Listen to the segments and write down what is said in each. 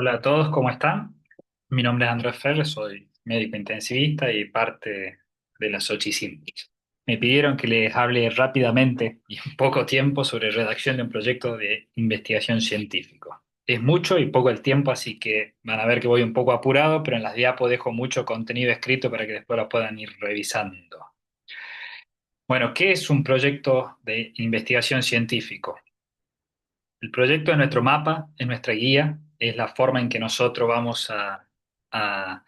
Hola a todos, ¿cómo están? Mi nombre es Andrés Ferrer, soy médico intensivista y parte de la SOCHICIN. Me pidieron que les hable rápidamente y en poco tiempo sobre redacción de un proyecto de investigación científico. Es mucho y poco el tiempo, así que van a ver que voy un poco apurado, pero en las diapos dejo mucho contenido escrito para que después lo puedan ir revisando. Bueno, ¿qué es un proyecto de investigación científico? El proyecto es nuestro mapa, es nuestra guía, es la forma en que nosotros vamos a- a-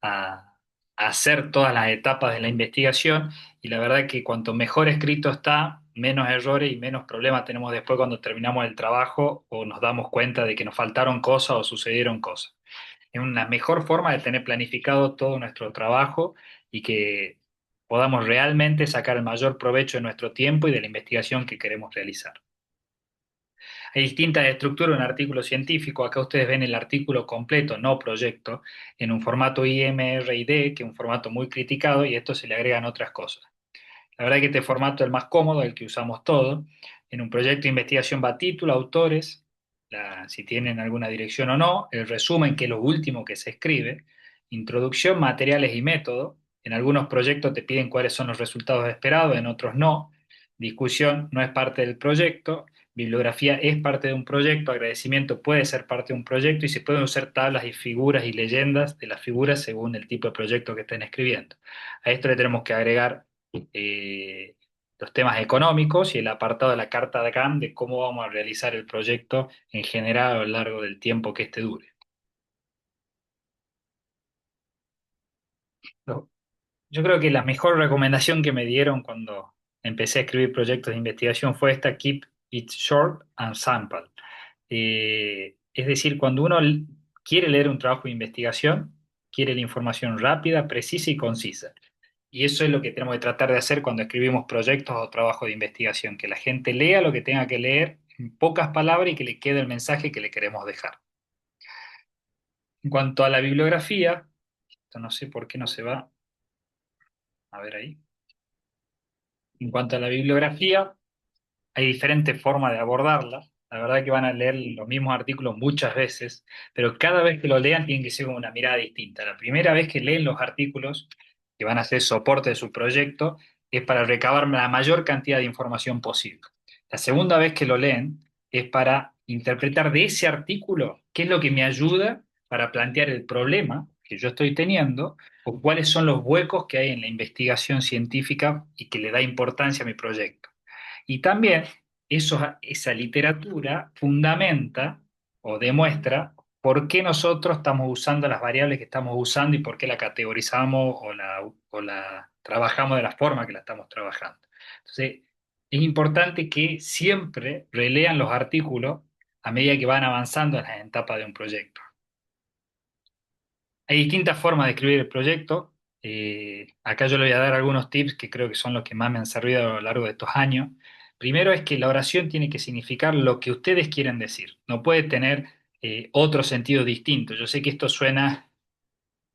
a hacer todas las etapas de la investigación y la verdad que cuanto mejor escrito está, menos errores y menos problemas tenemos después cuando terminamos el trabajo o nos damos cuenta de que nos faltaron cosas o sucedieron cosas. Es una mejor forma de tener planificado todo nuestro trabajo y que podamos realmente sacar el mayor provecho de nuestro tiempo y de la investigación que queremos realizar. Hay distintas estructuras en un artículo científico. Acá ustedes ven el artículo completo, no proyecto, en un formato IMRID, que es un formato muy criticado, y a esto se le agregan otras cosas. La verdad que este formato es el más cómodo, el que usamos todos. En un proyecto de investigación va título, autores, si tienen alguna dirección o no, el resumen, que es lo último que se escribe, introducción, materiales y método. En algunos proyectos te piden cuáles son los resultados esperados, en otros no. Discusión no es parte del proyecto. Bibliografía es parte de un proyecto. Agradecimiento puede ser parte de un proyecto y se pueden usar tablas y figuras y leyendas de las figuras según el tipo de proyecto que estén escribiendo. A esto le tenemos que agregar eh, los temas económicos y el apartado de la carta de GAM de cómo vamos a realizar el proyecto en general a lo largo del tiempo que este dure. No. Yo creo que la mejor recomendación que me dieron cuando empecé a escribir proyectos de investigación fue esta: keep it short and simple. Es decir, cuando uno quiere leer un trabajo de investigación, quiere la información rápida, precisa y concisa. Y eso es lo que tenemos que tratar de hacer cuando escribimos proyectos o trabajos de investigación, que la gente lea lo que tenga que leer en pocas palabras y que le quede el mensaje que le queremos dejar. En cuanto a la bibliografía, esto no sé por qué no se va a ver ahí. En cuanto a la bibliografía, hay diferentes formas de abordarla. La verdad que van a leer los mismos artículos muchas veces, pero cada vez que lo lean tienen que ser con una mirada distinta. La primera vez que leen los artículos, que van a ser soporte de su proyecto, es para recabar la mayor cantidad de información posible. La segunda vez que lo leen es para interpretar de ese artículo qué es lo que me ayuda para plantear el problema que yo estoy teniendo o cuáles son los huecos que hay en la investigación científica y que le da importancia a mi proyecto. Y también esa literatura fundamenta o demuestra por qué nosotros estamos usando las variables que estamos usando y por qué la categorizamos o la trabajamos de la forma que la estamos trabajando. Entonces, es importante que siempre relean los artículos a medida que van avanzando en las etapas de un proyecto. Hay distintas formas de escribir el proyecto. Acá yo le voy a dar algunos tips que creo que son los que más me han servido a lo largo de estos años. Primero es que la oración tiene que significar lo que ustedes quieren decir. No puede tener otro sentido distinto. Yo sé que esto suena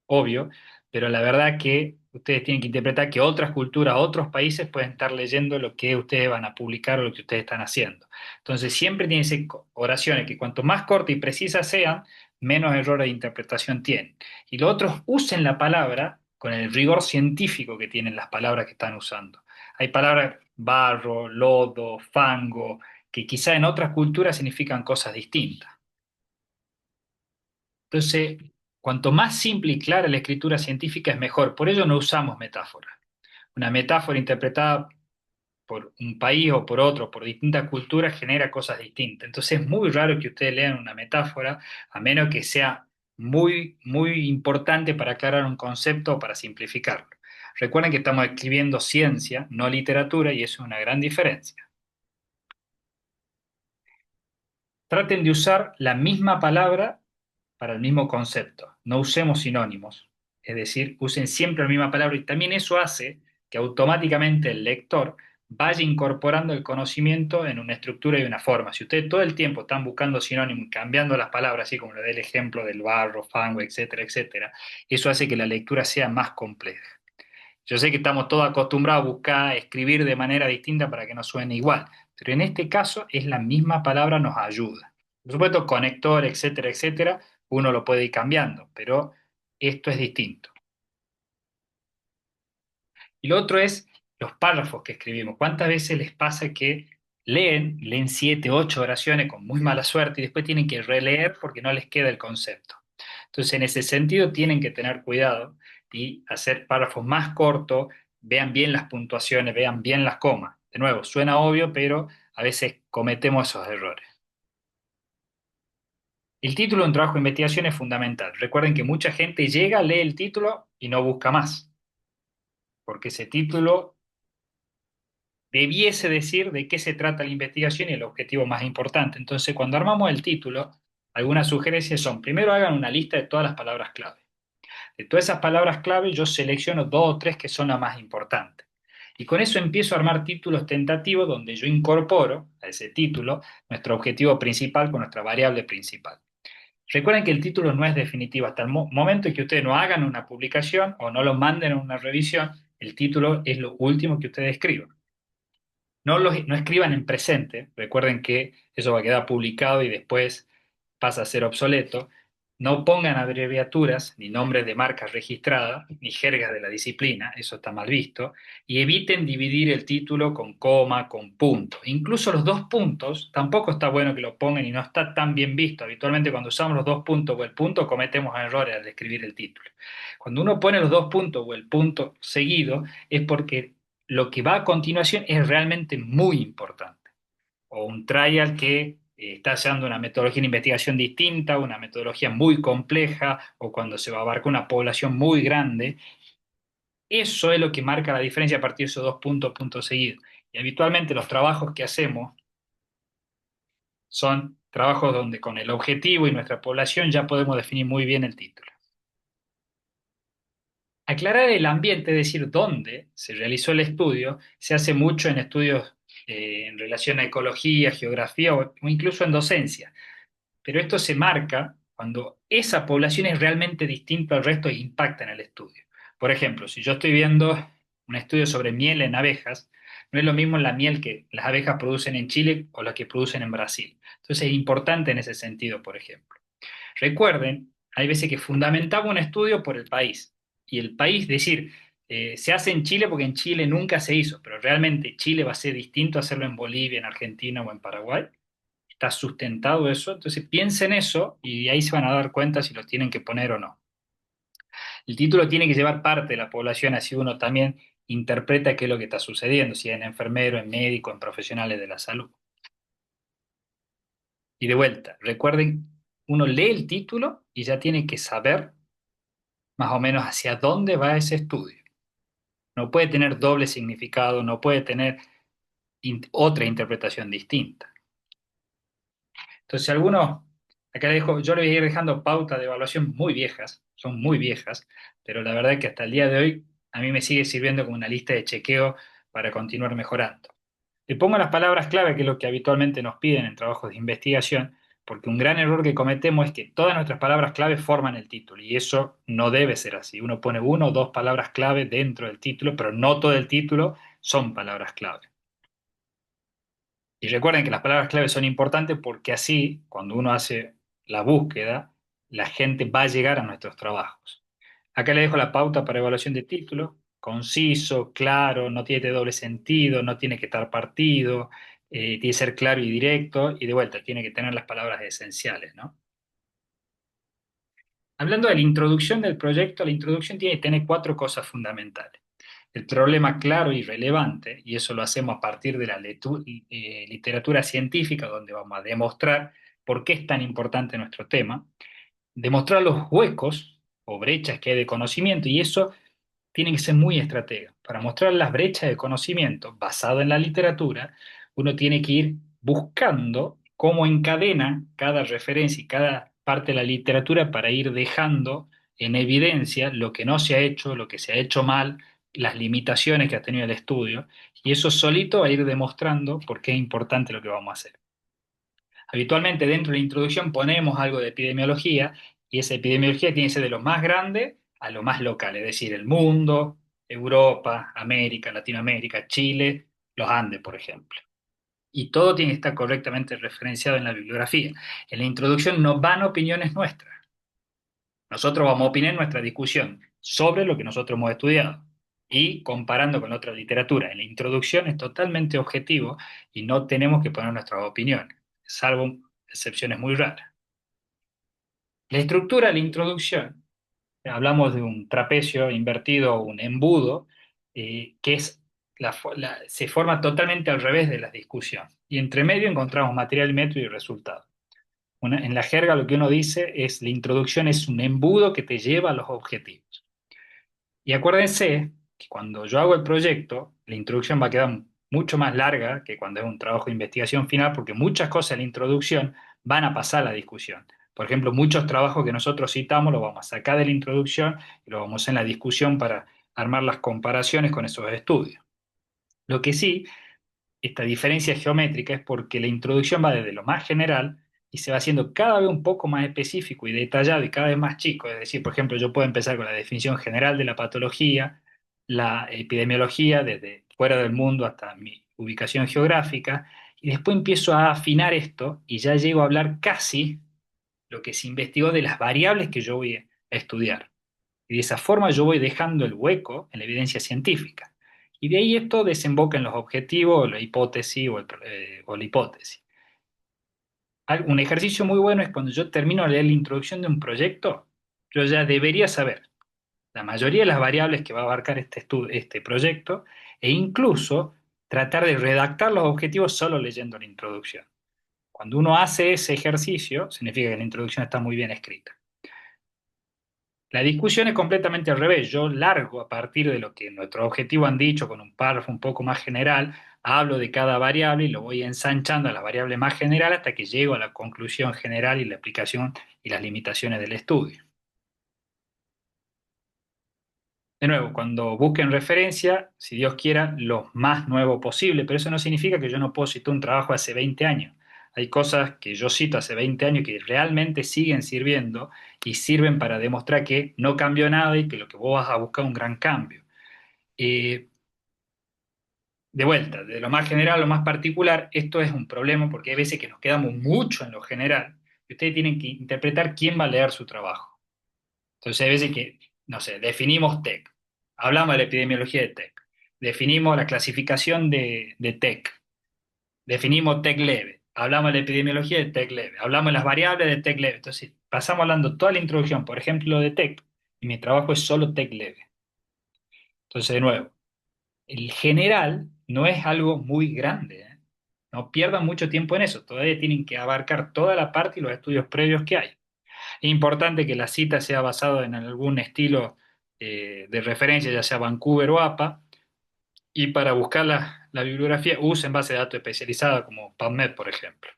obvio, pero la verdad que ustedes tienen que interpretar que otras culturas, otros países pueden estar leyendo lo que ustedes van a publicar o lo que ustedes están haciendo. Entonces siempre tienen que ser oraciones que cuanto más cortas y precisas sean, menos errores de interpretación tienen. Y los otros usen la palabra con el rigor científico que tienen las palabras que están usando. Hay palabras barro, lodo, fango, que quizá en otras culturas significan cosas distintas. Entonces, cuanto más simple y clara la escritura científica es mejor. Por ello no usamos metáforas. Una metáfora interpretada por un país o por otro, por distintas culturas, genera cosas distintas. Entonces es muy raro que ustedes lean una metáfora, a menos que sea muy, muy importante para aclarar un concepto o para simplificarlo. Recuerden que estamos escribiendo ciencia, no literatura, y eso es una gran diferencia. Traten de usar la misma palabra para el mismo concepto. No usemos sinónimos. Es decir, usen siempre la misma palabra y también eso hace que automáticamente el lector vaya incorporando el conocimiento en una estructura y una forma. Si ustedes todo el tiempo están buscando sinónimos y cambiando las palabras, así como le da el ejemplo del barro, fango, etcétera, etcétera, eso hace que la lectura sea más compleja. Yo sé que estamos todos acostumbrados a buscar escribir de manera distinta para que no suene igual, pero en este caso es la misma palabra nos ayuda. Por supuesto, conector, etcétera, etcétera, uno lo puede ir cambiando, pero esto es distinto. Y lo otro es los párrafos que escribimos. ¿Cuántas veces les pasa que leen 7, 8 oraciones con muy mala suerte y después tienen que releer porque no les queda el concepto? Entonces, en ese sentido, tienen que tener cuidado y hacer párrafos más cortos, vean bien las puntuaciones, vean bien las comas. De nuevo, suena obvio, pero a veces cometemos esos errores. El título de un trabajo de investigación es fundamental. Recuerden que mucha gente llega, lee el título y no busca más, porque ese título debiese decir de qué se trata la investigación y el objetivo más importante. Entonces, cuando armamos el título, algunas sugerencias son, primero hagan una lista de todas las palabras clave. De todas esas palabras clave, yo selecciono 2 o 3 que son las más importantes. Y con eso empiezo a armar títulos tentativos donde yo incorporo a ese título nuestro objetivo principal con nuestra variable principal. Recuerden que el título no es definitivo. Hasta el momento en que ustedes no hagan una publicación o no lo manden a una revisión, el título es lo último que ustedes escriban. No escriban en presente, recuerden que eso va a quedar publicado y después pasa a ser obsoleto. No pongan abreviaturas, ni nombres de marcas registradas, ni jergas de la disciplina, eso está mal visto, y eviten dividir el título con coma, con punto. Incluso los 2 puntos, tampoco está bueno que lo pongan y no está tan bien visto. Habitualmente cuando usamos los 2 puntos o el punto cometemos errores al escribir el título. Cuando uno pone los 2 puntos o el punto seguido es porque lo que va a continuación es realmente muy importante. O un trial que está usando una metodología de investigación distinta, una metodología muy compleja, o cuando se va a abarcar una población muy grande. Eso es lo que marca la diferencia a partir de esos 2 puntos, puntos seguidos. Y habitualmente los trabajos que hacemos son trabajos donde con el objetivo y nuestra población ya podemos definir muy bien el título. Aclarar el ambiente, es decir, dónde se realizó el estudio, se hace mucho en estudios en relación a ecología, geografía o incluso en docencia. Pero esto se marca cuando esa población es realmente distinta al resto e impacta en el estudio. Por ejemplo, si yo estoy viendo un estudio sobre miel en abejas, no es lo mismo la miel que las abejas producen en Chile o la que producen en Brasil. Entonces es importante en ese sentido, por ejemplo. Recuerden, hay veces que fundamentamos un estudio por el país. Y el país, decir, se hace en Chile porque en Chile nunca se hizo, pero realmente Chile va a ser distinto a hacerlo en Bolivia, en Argentina o en Paraguay. ¿Está sustentado eso? Entonces piensen eso y ahí se van a dar cuenta si lo tienen que poner o no. El título tiene que llevar parte de la población, así uno también interpreta qué es lo que está sucediendo, si es en enfermero, en médico, en profesionales de la salud. Y de vuelta, recuerden, uno lee el título y ya tiene que saber más o menos hacia dónde va ese estudio. No puede tener doble significado, no puede tener otra interpretación distinta. Entonces, algunos, acá les dejo, yo les voy a ir dejando pautas de evaluación muy viejas, son muy viejas, pero la verdad es que hasta el día de hoy a mí me sigue sirviendo como una lista de chequeo para continuar mejorando. Le pongo las palabras clave, que es lo que habitualmente nos piden en trabajos de investigación, porque un gran error que cometemos es que todas nuestras palabras clave forman el título, y eso no debe ser así. Uno pone 1 o 2 palabras clave dentro del título, pero no todo el título son palabras clave. Y recuerden que las palabras clave son importantes porque así, cuando uno hace la búsqueda, la gente va a llegar a nuestros trabajos. Acá le dejo la pauta para evaluación de título: conciso, claro, no tiene doble sentido, no tiene que estar partido, tiene que ser claro y directo, y de vuelta, tiene que tener las palabras esenciales, ¿no? Hablando de la introducción del proyecto, la introducción tiene que tener 4 cosas fundamentales. El problema claro y relevante, y eso lo hacemos a partir de la literatura científica, donde vamos a demostrar por qué es tan importante nuestro tema, demostrar los huecos o brechas que hay de conocimiento, y eso tiene que ser muy estratega. Para mostrar las brechas de conocimiento basado en la literatura, uno tiene que ir buscando cómo encadena cada referencia y cada parte de la literatura para ir dejando en evidencia lo que no se ha hecho, lo que se ha hecho mal, las limitaciones que ha tenido el estudio, y eso solito va a ir demostrando por qué es importante lo que vamos a hacer. Habitualmente dentro de la introducción ponemos algo de epidemiología, y esa epidemiología tiene que ser de lo más grande a lo más local, es decir, el mundo, Europa, América, Latinoamérica, Chile, los Andes, por ejemplo. Y todo tiene que estar correctamente referenciado en la bibliografía. En la introducción no van opiniones nuestras. Nosotros vamos a opinar en nuestra discusión sobre lo que nosotros hemos estudiado y comparando con otra literatura. En la introducción es totalmente objetivo y no tenemos que poner nuestras opiniones, salvo excepciones muy raras. La estructura de la introducción, hablamos de un trapecio invertido o un embudo, que es se forma totalmente al revés de la discusión. Y entre medio encontramos material, método y resultado. En la jerga lo que uno dice es la introducción es un embudo que te lleva a los objetivos. Y acuérdense que cuando yo hago el proyecto, la introducción va a quedar mucho más larga que cuando es un trabajo de investigación final, porque muchas cosas en la introducción van a pasar a la discusión. Por ejemplo, muchos trabajos que nosotros citamos los vamos a sacar de la introducción y los vamos a hacer en la discusión para armar las comparaciones con esos estudios. Lo que sí, esta diferencia geométrica es porque la introducción va desde lo más general y se va haciendo cada vez un poco más específico y detallado y cada vez más chico. Es decir, por ejemplo, yo puedo empezar con la definición general de la patología, la epidemiología, desde fuera del mundo hasta mi ubicación geográfica, y después empiezo a afinar esto y ya llego a hablar casi lo que se investigó de las variables que yo voy a estudiar. Y de esa forma yo voy dejando el hueco en la evidencia científica. Y de ahí esto desemboca en los objetivos, o la hipótesis o la hipótesis. Un ejercicio muy bueno es cuando yo termino de leer la introducción de un proyecto, yo ya debería saber la mayoría de las variables que va a abarcar este proyecto e incluso tratar de redactar los objetivos solo leyendo la introducción. Cuando uno hace ese ejercicio, significa que la introducción está muy bien escrita. La discusión es completamente al revés. Yo largo a partir de lo que nuestros objetivos han dicho con un párrafo un poco más general, hablo de cada variable y lo voy ensanchando a la variable más general hasta que llego a la conclusión general y la aplicación y las limitaciones del estudio. De nuevo, cuando busquen referencia, si Dios quiera, lo más nuevo posible, pero eso no significa que yo no puedo citar un trabajo de hace 20 años. Hay cosas que yo cito hace 20 años que realmente siguen sirviendo y sirven para demostrar que no cambió nada y que lo que vos vas a buscar es un gran cambio. Eh, de vuelta, de lo más general a lo más particular, esto es un problema porque hay veces que nos quedamos mucho en lo general y ustedes tienen que interpretar quién va a leer su trabajo. Entonces hay veces que, no sé, definimos TEC, hablamos de la epidemiología de TEC, definimos la clasificación de TEC, definimos TEC leve, hablamos de la epidemiología de TEC leve, hablamos de las variables de TEC leve. Entonces pasamos hablando toda la introducción, por ejemplo, de TEC, y mi trabajo es solo TEC leve. Entonces, de nuevo, el general no es algo muy grande, ¿eh? No pierdan mucho tiempo en eso, todavía tienen que abarcar toda la parte y los estudios previos que hay. Es importante que la cita sea basada en algún estilo de referencia, ya sea Vancouver o APA, y para buscar la bibliografía usen base de datos especializada como PubMed, por ejemplo.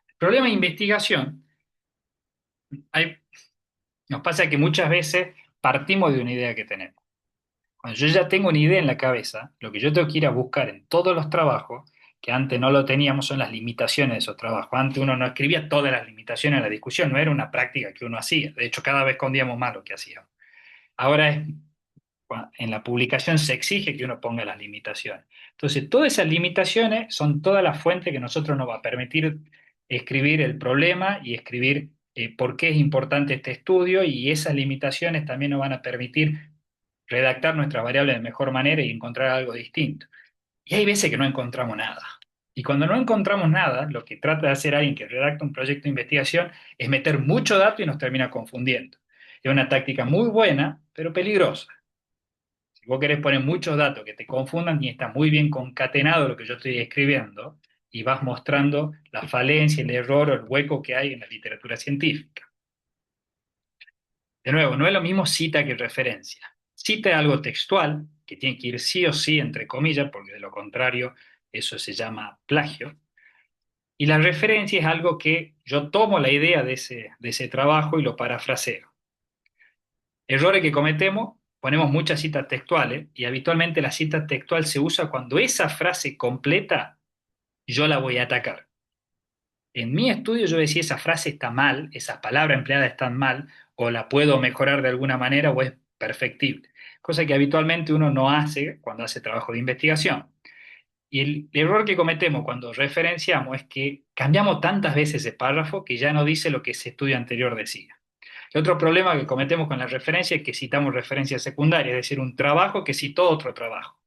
El problema de investigación, hay, nos pasa que muchas veces partimos de una idea que tenemos. Cuando yo ya tengo una idea en la cabeza, lo que yo tengo que ir a buscar en todos los trabajos, que antes no lo teníamos, son las limitaciones de esos trabajos. Antes uno no escribía todas las limitaciones de la discusión, no era una práctica que uno hacía. De hecho, cada vez escondíamos más lo que hacíamos. Ahora en la publicación se exige que uno ponga las limitaciones. Entonces, todas esas limitaciones son toda la fuente que nosotros nos va a permitir escribir el problema y escribir por qué es importante este estudio y esas limitaciones también nos van a permitir redactar nuestras variables de mejor manera y encontrar algo distinto. Y hay veces que no encontramos nada. Y cuando no encontramos nada, lo que trata de hacer alguien que redacta un proyecto de investigación es meter mucho dato y nos termina confundiendo. Es una táctica muy buena, pero peligrosa. Si vos querés poner muchos datos que te confundan y está muy bien concatenado lo que yo estoy escribiendo y vas mostrando la falencia, el error o el hueco que hay en la literatura científica. De nuevo, no es lo mismo cita que referencia. Cita es algo textual, que tiene que ir sí o sí entre comillas, porque de lo contrario eso se llama plagio. Y la referencia es algo que yo tomo la idea de ese trabajo y lo parafraseo. Errores que cometemos, ponemos muchas citas textuales y habitualmente la cita textual se usa cuando esa frase completa yo la voy a atacar. En mi estudio yo decía esa frase está mal, esas palabras empleadas están mal, o la puedo mejorar de alguna manera o es perfectible. Cosa que habitualmente uno no hace cuando hace trabajo de investigación. Y el error que cometemos cuando referenciamos es que cambiamos tantas veces ese párrafo que ya no dice lo que ese estudio anterior decía. El otro problema que cometemos con la referencia es que citamos referencia secundaria, es decir, un trabajo que citó otro trabajo.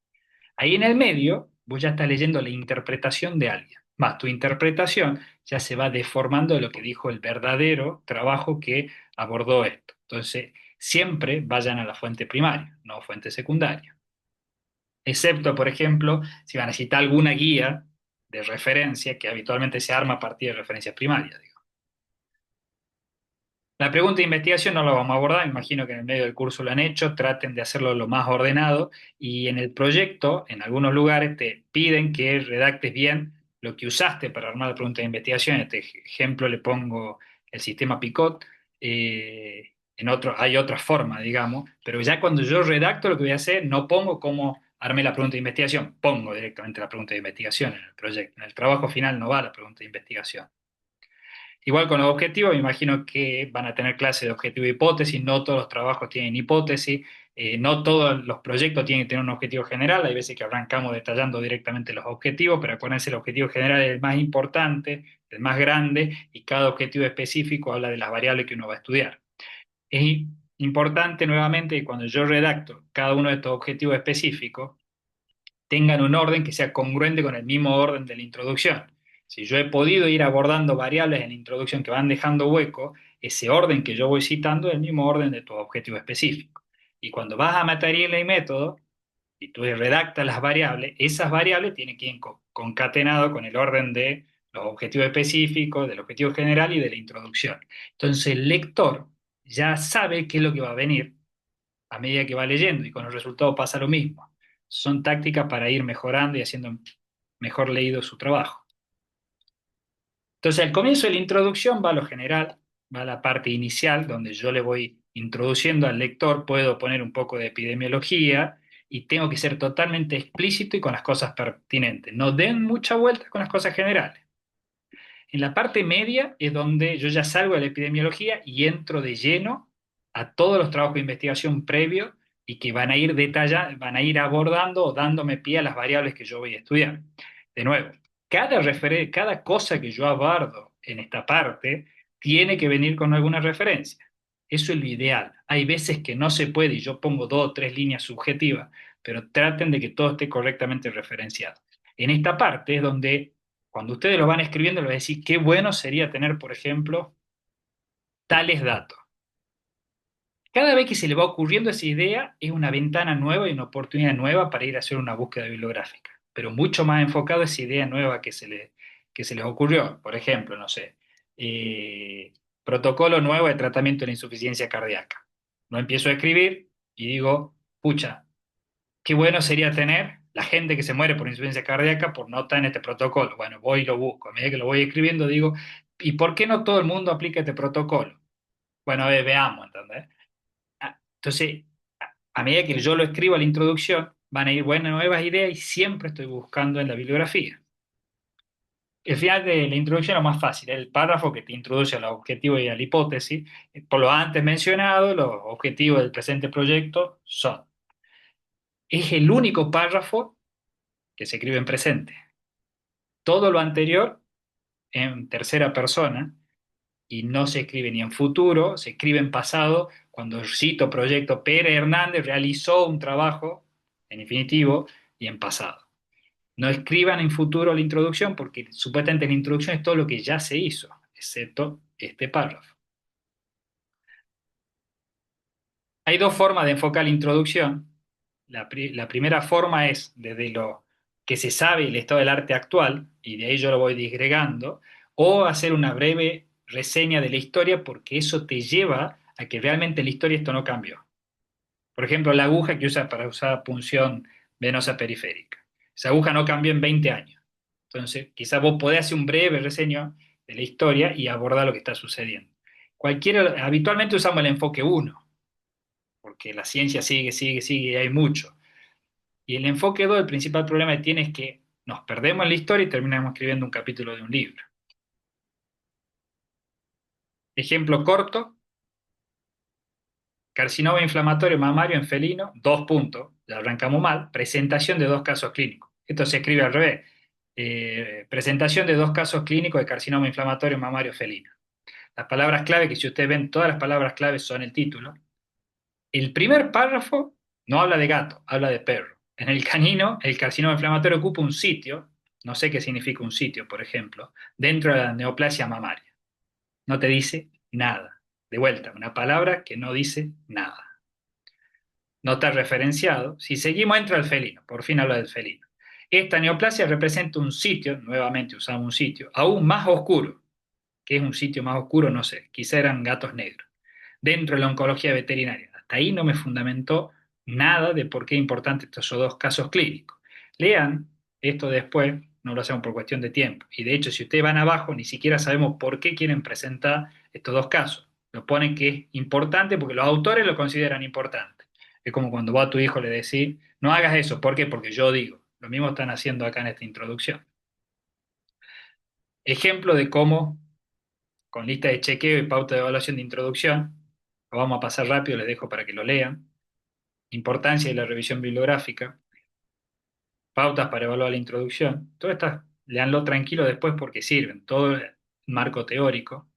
Ahí en el medio, vos ya estás leyendo la interpretación de alguien. Más, tu interpretación ya se va deformando de lo que dijo el verdadero trabajo que abordó esto. Entonces, siempre vayan a la fuente primaria, no fuente secundaria. Excepto, por ejemplo, si van a citar alguna guía de referencia que habitualmente se arma a partir de referencias primarias. La pregunta de investigación no la vamos a abordar, imagino que en el medio del curso lo han hecho, traten de hacerlo lo más ordenado y en el proyecto, en algunos lugares te piden que redactes bien lo que usaste para armar la pregunta de investigación. En este ejemplo le pongo el sistema Picot, en otro hay otra forma, digamos, pero ya cuando yo redacto lo que voy a hacer, no pongo cómo armé la pregunta de investigación, pongo directamente la pregunta de investigación en el proyecto. En el trabajo final no va la pregunta de investigación. Igual con los objetivos, me imagino que van a tener clase de objetivo e hipótesis, no todos los trabajos tienen hipótesis, no todos los proyectos tienen que tener un objetivo general, hay veces que arrancamos detallando directamente los objetivos, pero acuérdense, el objetivo general es el más importante, el más grande, y cada objetivo específico habla de las variables que uno va a estudiar. Es importante nuevamente que cuando yo redacto cada uno de estos objetivos específicos, tengan un orden que sea congruente con el mismo orden de la introducción. Si yo he podido ir abordando variables en la introducción que van dejando hueco, ese orden que yo voy citando es el mismo orden de tu objetivo específico. Y cuando vas a materiales y método, y tú redactas las variables, esas variables tienen que ir concatenado con el orden de los objetivos específicos, del objetivo general y de la introducción. Entonces el lector ya sabe qué es lo que va a venir a medida que va leyendo y con los resultados pasa lo mismo. Son tácticas para ir mejorando y haciendo mejor leído su trabajo. Entonces, al comienzo de la introducción va lo general, va la parte inicial donde yo le voy introduciendo al lector, puedo poner un poco de epidemiología y tengo que ser totalmente explícito y con las cosas pertinentes. No den mucha vuelta con las cosas generales. En la parte media es donde yo ya salgo de la epidemiología y entro de lleno a todos los trabajos de investigación previos y que van a ir detallando, van a ir abordando o dándome pie a las variables que yo voy a estudiar. De nuevo, cada cosa que yo abordo en esta parte tiene que venir con alguna referencia. Eso es lo ideal. Hay veces que no se puede y yo pongo dos o tres líneas subjetivas, pero traten de que todo esté correctamente referenciado. En esta parte es donde cuando ustedes lo van escribiendo, les voy a decir qué bueno sería tener, por ejemplo, tales datos. Cada vez que se le va ocurriendo esa idea, es una ventana nueva y una oportunidad nueva para ir a hacer una búsqueda bibliográfica, pero mucho más enfocado a esa idea nueva que se les ocurrió. Por ejemplo, no sé, eh, protocolo nuevo de tratamiento de la insuficiencia cardíaca. Lo empiezo a escribir y digo, pucha, qué bueno sería tener la gente que se muere por insuficiencia cardíaca por no estar en este protocolo. Bueno, voy y lo busco. A medida que lo voy escribiendo, digo, ¿y por qué no todo el mundo aplica este protocolo? Bueno, veamos, ¿entendés? Entonces, a medida que yo lo escribo a la introducción, van a ir buenas nuevas ideas y siempre estoy buscando en la bibliografía. El final de la introducción es lo más fácil, el párrafo que te introduce al objetivo y a la hipótesis. Por lo antes mencionado, los objetivos del presente proyecto son. Es el único párrafo que se escribe en presente. Todo lo anterior en tercera persona y no se escribe ni en futuro, se escribe en pasado. Cuando cito proyecto, Pérez Hernández realizó un trabajo en infinitivo y en pasado. No escriban en futuro la introducción porque supuestamente la introducción es todo lo que ya se hizo, excepto este párrafo. Hay dos formas de enfocar la introducción. La primera forma es desde lo que se sabe el estado del arte actual, y de ahí yo lo voy disgregando, o hacer una breve reseña de la historia porque eso te lleva a que realmente la historia esto no cambió. Por ejemplo, la aguja que usa para usar punción venosa periférica. Esa aguja no cambió en 20 años. Entonces, quizás vos podés hacer un breve reseño de la historia y abordar lo que está sucediendo. Habitualmente usamos el enfoque uno porque la ciencia sigue, sigue, sigue y hay mucho. Y el enfoque 2, el principal problema que tiene es que nos perdemos en la historia y terminamos escribiendo un capítulo de un libro. Ejemplo corto, carcinoma inflamatorio mamario en felino, dos puntos, ya arrancamos mal, presentación de dos casos clínicos. Esto se escribe al revés. Presentación de dos casos clínicos de carcinoma inflamatorio mamario felino. Las palabras clave, que si ustedes ven, todas las palabras clave son el título. El primer párrafo no habla de gato, habla de perro. En el canino, el carcinoma inflamatorio ocupa un sitio, no sé qué significa un sitio, por ejemplo, dentro de la neoplasia mamaria. No te dice nada. De vuelta, una palabra que no dice nada. No está referenciado. Si seguimos, entra el felino. Por fin habla del felino. Esta neoplasia representa un sitio, nuevamente usamos un sitio, aún más oscuro. ¿Qué es un sitio más oscuro? No sé. Quizá eran gatos negros. Dentro de la oncología veterinaria. Hasta ahí no me fundamentó nada de por qué es importante estos dos casos clínicos. Lean esto después, no lo hacemos por cuestión de tiempo. Y de hecho, si ustedes van abajo, ni siquiera sabemos por qué quieren presentar estos dos casos. Lo ponen que es importante porque los autores lo consideran importante. Es como cuando vos a tu hijo le decís, no hagas eso. ¿Por qué? Porque yo digo. Lo mismo están haciendo acá en esta introducción. Ejemplo de cómo, con lista de chequeo y pauta de evaluación de introducción, lo vamos a pasar rápido, les dejo para que lo lean. Importancia de la revisión bibliográfica, pautas para evaluar la introducción. Todas estas, leanlo tranquilo después porque sirven. Todo el marco teórico.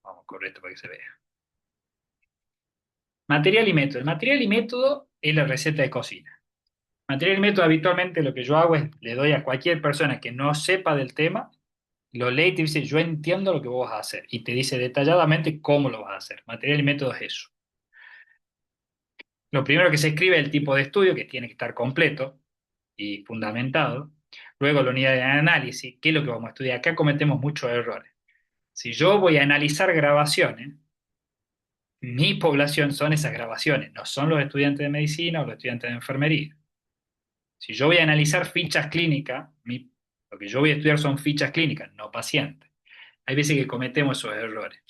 Vamos, correcto para que se vea. Material y método. El material y método es la receta de cocina. Material y método habitualmente lo que yo hago es le doy a cualquier persona que no sepa del tema, lo lee y te dice, yo entiendo lo que vos vas a hacer. Y te dice detalladamente cómo lo vas a hacer. Material y método es eso. Lo primero que se escribe es el tipo de estudio, que tiene que estar completo y fundamentado. Luego la unidad de análisis, ¿qué es lo que vamos a estudiar? Acá cometemos muchos errores. Si yo voy a analizar grabaciones, mi población son esas grabaciones, no son los estudiantes de medicina o los estudiantes de enfermería. Si yo voy a analizar fichas clínicas, lo que yo voy a estudiar son fichas clínicas, no pacientes. Hay veces que cometemos esos errores.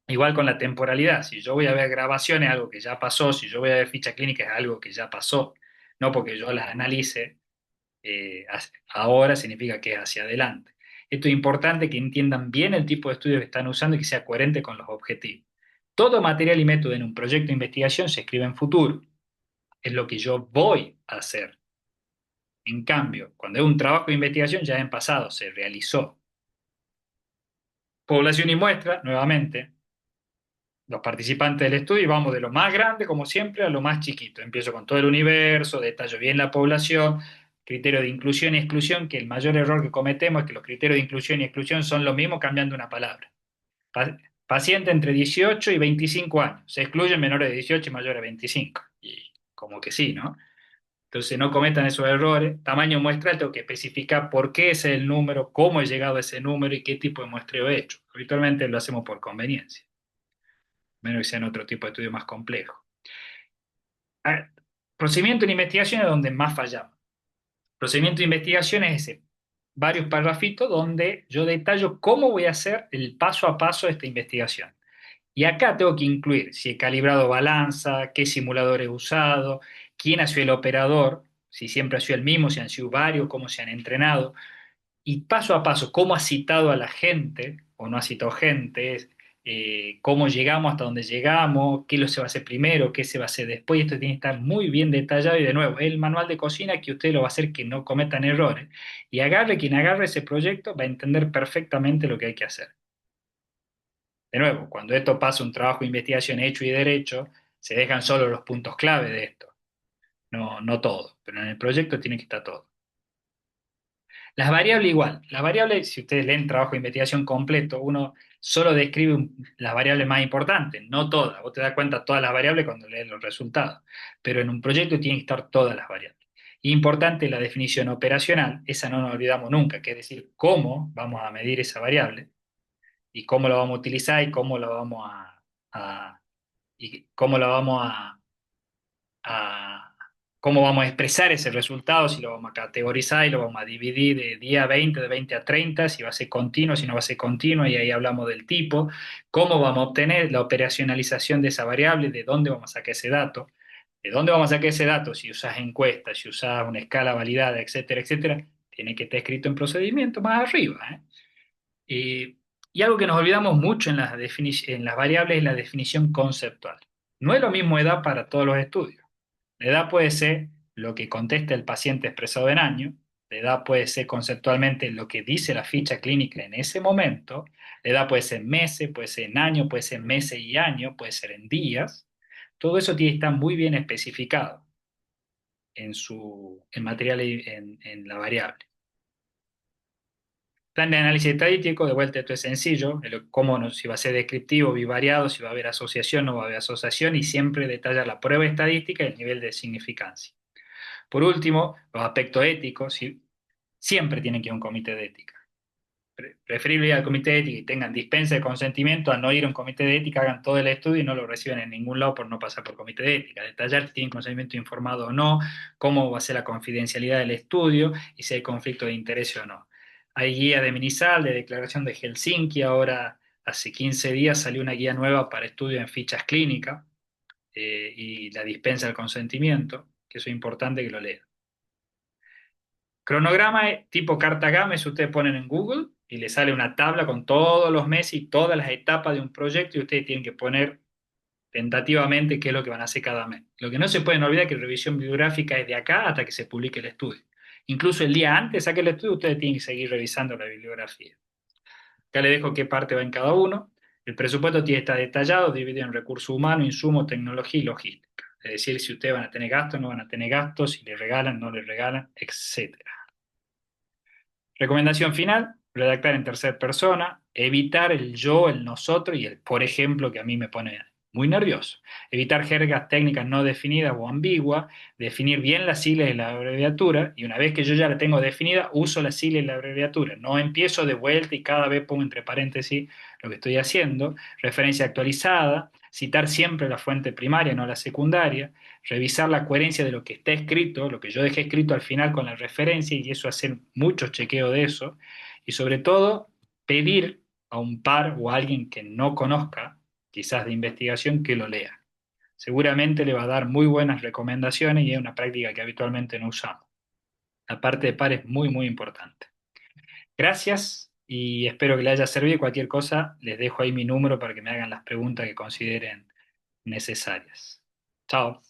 Igual con la temporalidad, si yo voy a ver grabaciones, algo que ya pasó, si yo voy a ver ficha clínica, es algo que ya pasó, no porque yo las analice ahora significa que es hacia adelante. Esto es importante que entiendan bien el tipo de estudio que están usando y que sea coherente con los objetivos. Todo material y método en un proyecto de investigación se escribe en futuro. Es lo que yo voy a hacer. En cambio, cuando es un trabajo de investigación ya en pasado se realizó. Población y muestra, nuevamente, los participantes del estudio y vamos de lo más grande, como siempre, a lo más chiquito. Empiezo con todo el universo, detallo bien la población, criterio de inclusión y exclusión, que el mayor error que cometemos es que los criterios de inclusión y exclusión son lo mismo cambiando una palabra. Pa- Paciente entre 18 y 25 años. Se excluyen menores de 18 y mayores de 25. Y como que sí, ¿no? Entonces no cometan esos errores. Tamaño muestral, tengo que especificar por qué ese es el número, cómo he llegado a ese número y qué tipo de muestreo he hecho. Habitualmente lo hacemos por conveniencia, menos que sean otro tipo de estudio más complejo. Ah, procedimiento de investigación es donde más fallamos. Procedimiento de investigación es ese, varios parrafitos donde yo detallo cómo voy a hacer el paso a paso de esta investigación. Y acá tengo que incluir si he calibrado balanza, qué simulador he usado, quién ha sido el operador, si siempre ha sido el mismo, si han sido varios, cómo se han entrenado y paso a paso, cómo ha citado a la gente o no ha citado gente, cómo llegamos hasta donde llegamos, qué lo se va a hacer primero, qué se va a hacer después. Esto tiene que estar muy bien detallado y de nuevo, el manual de cocina que usted lo va a hacer que no cometan errores. Y agarre quien agarre ese proyecto va a entender perfectamente lo que hay que hacer. De nuevo, cuando esto pasa un trabajo de investigación hecho y derecho, se dejan solo los puntos clave de esto, no, no todo, pero en el proyecto tiene que estar todo. Las variables igual. Las variables, si ustedes leen trabajo de investigación completo, uno solo describe las variables más importantes, no todas. Vos te das cuenta de todas las variables cuando lees los resultados. Pero en un proyecto tienen que estar todas las variables. Importante la definición operacional, esa no nos olvidamos nunca, que es decir, cómo vamos a medir esa variable y cómo la vamos a utilizar y cómo la vamos y cómo la vamos a cómo vamos a expresar ese resultado, si lo vamos a categorizar y lo vamos a dividir de día 20 de 20 a 30 si va a ser continuo, si no va a ser continuo, y ahí hablamos del tipo, cómo vamos a obtener la operacionalización de esa variable, de dónde vamos a sacar ese dato, de dónde vamos a sacar ese dato, si usas encuestas, si usas una escala validada, etcétera, etcétera, tiene que estar escrito en procedimiento más arriba, ¿eh? Y algo que nos olvidamos mucho en en las variables es la definición conceptual. No es lo mismo edad para todos los estudios. La edad puede ser lo que contesta el paciente expresado en años, La edad puede ser conceptualmente lo que dice la ficha clínica en ese momento. La edad puede ser meses, puede ser en años, puede ser meses y años, puede ser en días. Todo eso tiene que estar muy bien especificado en material en la variable. Plan de análisis estadístico, de vuelta esto es sencillo, cómo si va a ser descriptivo, bivariado, si va a haber asociación, no va a haber asociación, y siempre detalla la prueba estadística y el nivel de significancia. Por último, los aspectos éticos, siempre tienen que ir a un comité de ética. Preferible ir al comité de ética y tengan dispensa de consentimiento a no ir a un comité de ética, hagan todo el estudio y no lo reciban en ningún lado por no pasar por comité de ética. Detallar si tienen consentimiento informado o no, cómo va a ser la confidencialidad del estudio y si hay conflicto de interés o no. Hay guía de MINISAL, de declaración de Helsinki, ahora hace 15 días salió una guía nueva para estudio en fichas clínicas y la dispensa del consentimiento, que eso es importante que lo lean. Cronograma tipo carta GAMES, ustedes ponen en Google y les sale una tabla con todos los meses y todas las etapas de un proyecto y ustedes tienen que poner tentativamente qué es lo que van a hacer cada mes. Lo que no se pueden olvidar es que revisión bibliográfica es de acá hasta que se publique el estudio. Incluso el día antes de saque el estudio, ustedes tienen que seguir revisando la bibliografía. Acá les dejo qué parte va en cada uno. El presupuesto tiene que estar detallado, dividido en recursos humanos, insumos, tecnología y logística. Es decir, si ustedes van a tener gastos, no van a tener gastos, si les regalan, no les regalan, etcétera. Recomendación final, redactar en tercera persona, evitar el yo, el nosotros y el por ejemplo, que a mí me pone muy nervioso. Evitar jergas técnicas no definidas o ambiguas, definir bien las siglas y la abreviatura, y una vez que yo ya la tengo definida, uso la sigla y la abreviatura. No empiezo de vuelta y cada vez pongo entre paréntesis lo que estoy haciendo. Referencia actualizada, citar siempre la fuente primaria, no la secundaria, revisar la coherencia de lo que está escrito, lo que yo dejé escrito al final con la referencia y eso hacer mucho chequeo de eso y sobre todo pedir a un par o a alguien que no conozca, quizás de investigación, que lo lea. Seguramente le va a dar muy buenas recomendaciones y es una práctica que habitualmente no usamos. La parte de par es muy, muy importante. Gracias y espero que les haya servido. Cualquier cosa, les dejo ahí mi número para que me hagan las preguntas que consideren necesarias. Chao.